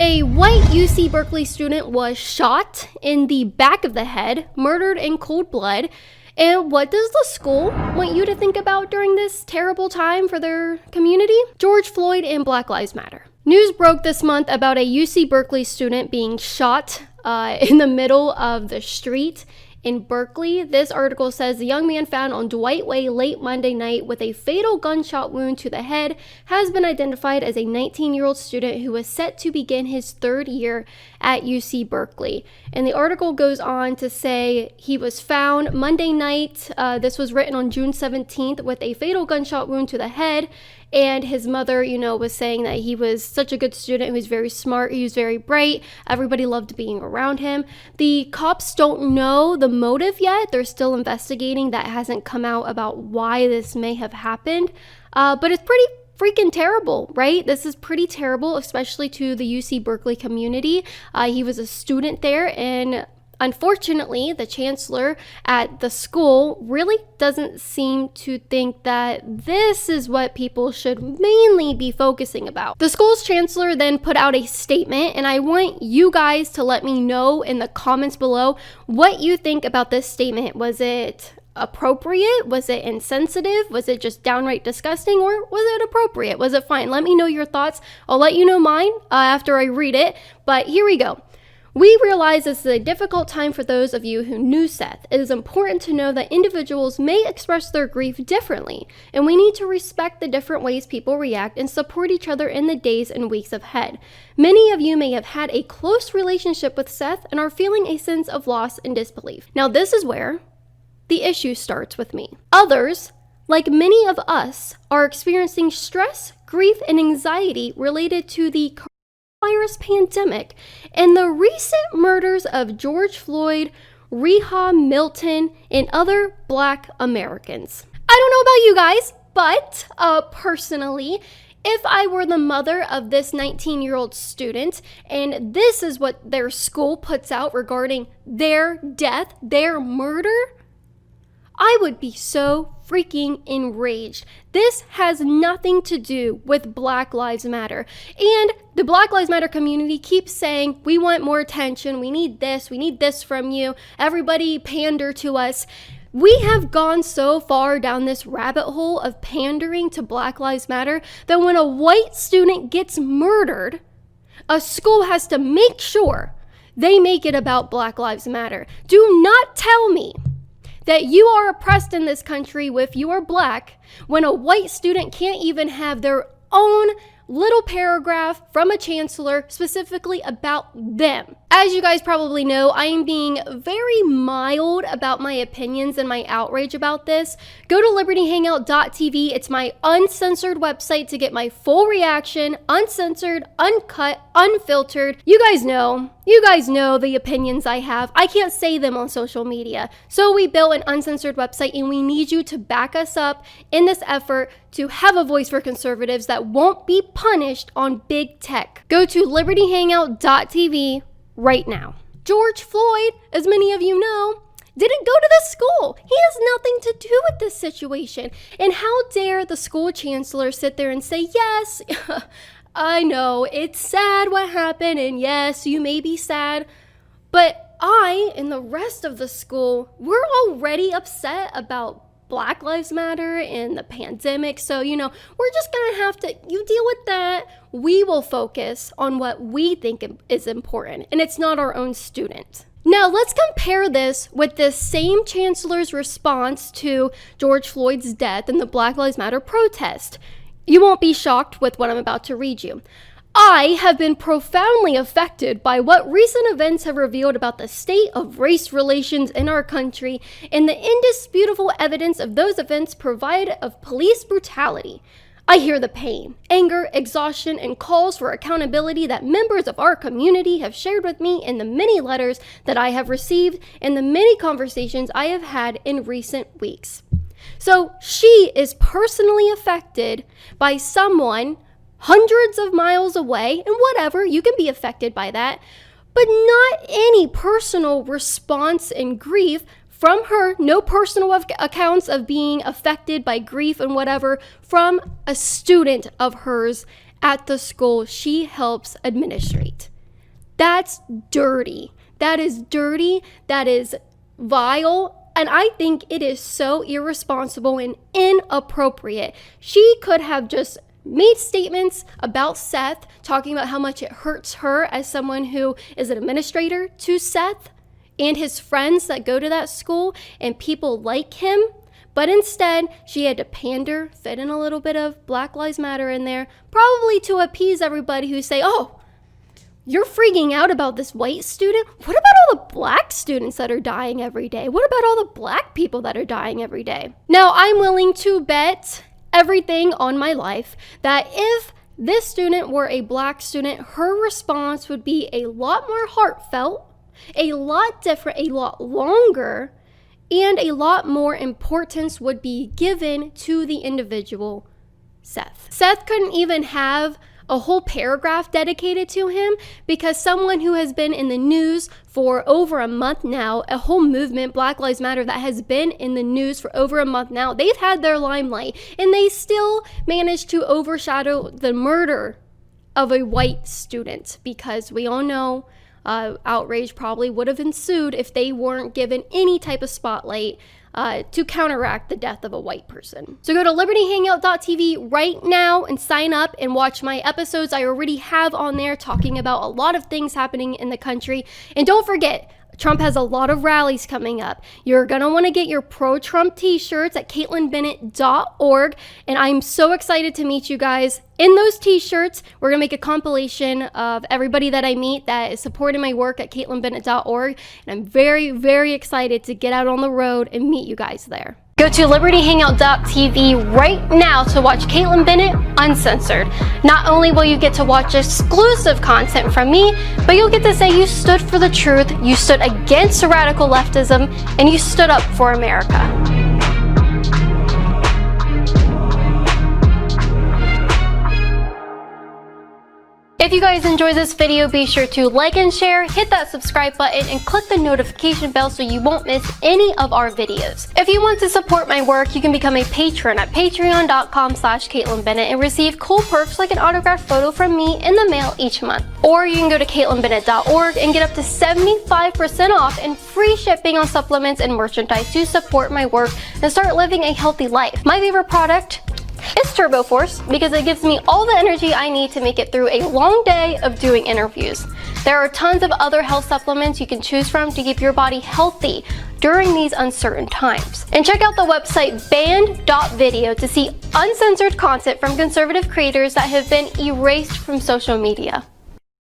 A white UC Berkeley student was shot in the back of the head, murdered in cold blood. And what does the school want you to think about during this terrible time for their community? George Floyd and Black Lives Matter. News broke this month about a UC Berkeley student being shot in the middle of the street in Berkeley. This article says the young man found on Dwight Way late Monday night with a fatal gunshot wound to the head has been identified as a 19-year-old student who was set to begin his third year at UC Berkeley. And the article goes on to say he was found Monday night. This was written on June 17th with a fatal gunshot wound to the head. And his mother, was saying that he was such a good student. He was very smart. He was very bright. Everybody loved being around him. The cops don't know the motive yet. They're still investigating. That hasn't come out about why this may have happened. But it's pretty freaking terrible, right? This is pretty terrible, especially to the UC Berkeley community. He was a student there, and unfortunately, the chancellor at the school really doesn't seem to think that this is what people should mainly be focusing about. The school's chancellor then put out a statement, and I want you guys to let me know in the comments below what you think about this statement. Was it appropriate? Was it insensitive? Was it just downright disgusting? Or was it appropriate? Was it fine? Let me know your thoughts. I'll let you know mine after I read it, but here we go. We realize this is a difficult time for those of you who knew Seth. It is important to know that individuals may express their grief differently, and we need to respect the different ways people react and support each other in the days and weeks ahead. Many of you may have had a close relationship with Seth and are feeling a sense of loss and disbelief. Now, this is where the issue starts with me. Others, like many of us, are experiencing stress, grief, and anxiety related to the virus pandemic and the recent murders of George Floyd, Reha Milton, and other Black Americans. I don't know about you guys, but personally, if I were the mother of this 19-year-old student and this is what their school puts out regarding their death, their murder, I would be so freaking enraged. This has nothing to do with Black Lives Matter. And the Black Lives Matter community keeps saying, we want more attention, we need this from you, everybody pander to us. We have gone so far down this rabbit hole of pandering to Black Lives Matter that when a white student gets murdered, a school has to make sure they make it about Black Lives Matter. Do not tell me that you are oppressed in this country if you are Black when a white student can't even have their own little paragraph from a chancellor specifically about them. As you guys probably know, I am being very mild about my opinions and my outrage about this. Go to libertyhangout.tv. It's my uncensored website to get my full reaction, uncensored, uncut, unfiltered. You guys know the opinions I have. I can't say them on social media. So we built an uncensored website, and we need you to back us up in this effort to have a voice for conservatives that won't be punished on big tech. Go to libertyhangout.tv right now. George Floyd, as many of you know, didn't go to the school. He has nothing to do with this situation. And how dare the school chancellor sit there and say, yes, I know it's sad what happened, and yes, you may be sad, but I and the rest of the school, we're already upset about Black Lives Matter and the pandemic. So, we're just gonna have to, you deal with that. We will focus on what we think is important, and it's not our own student. Now, let's compare this with the same chancellor's response to George Floyd's death and the Black Lives Matter protest. You won't be shocked with what I'm about to read you. I have been profoundly affected by what recent events have revealed about the state of race relations in our country and the indisputable evidence of those events provide of police brutality. I hear the pain, anger, exhaustion, and calls for accountability that members of our community have shared with me in the many letters that I have received and the many conversations I have had in recent weeks. So she is personally affected by someone hundreds of miles away, and whatever, you can be affected by that, but not any personal response and grief from her, no personal accounts of being affected by grief and whatever from a student of hers at the school she helps administrate. That's dirty. That is dirty. That is vile. And I think it is so irresponsible and inappropriate. She could have just made statements about Seth, talking about how much it hurts her as someone who is an administrator to Seth and his friends that go to that school and people like him. But instead, she had to pander, fit in a little bit of Black Lives Matter in there, probably to appease everybody who say, oh, you're freaking out about this white student? What about all the black students that are dying every day? What about all the black people that are dying every day? Now, I'm willing to bet everything on my life that if this student were a black student, her response would be a lot more heartfelt, a lot different, a lot longer, and a lot more importance would be given to the individual Seth. Seth couldn't even have a whole paragraph dedicated to him because someone who has been in the news for over a month now, a whole movement, Black Lives Matter, that has been in the news for over a month now, they've had their limelight and they still managed to overshadow the murder of a white student, because we all know outrage probably would have ensued if they weren't given any type of spotlight to counteract the death of a white person. So go to libertyhangout.tv right now and sign up and watch my episodes I already have on there talking about a lot of things happening in the country. And don't forget, Trump has a lot of rallies coming up. You're gonna wanna get your pro-Trump t-shirts at KaitlinBennett.org, and I'm so excited to meet you guys in those t-shirts. We're gonna make a compilation of everybody that I meet that is supporting my work at KaitlinBennett.org, and I'm very, very excited to get out on the road and meet you guys there. Go to libertyhangout.tv right now to watch Kaitlin Bennett Uncensored. Not only will you get to watch exclusive content from me, but you'll get to say you stood for the truth, you stood against radical leftism, and you stood up for America. If you guys enjoyed this video, be sure to like and share, hit that subscribe button, and click the notification bell so you won't miss any of our videos. If you want to support my work, you can become a patron at patreon.com/KaitlinBennett and receive cool perks like an autographed photo from me in the mail each month. Or you can go to KaitlinBennett.org and get up to 75% off and free shipping on supplements and merchandise to support my work and start living a healthy life. My favorite product is Turbo Force because it gives me all the energy I need to make it through a long day of doing interviews. There are tons of other health supplements you can choose from to keep your body healthy during these uncertain times. And check out the website banned.video to see uncensored content from conservative creators that have been erased from social media.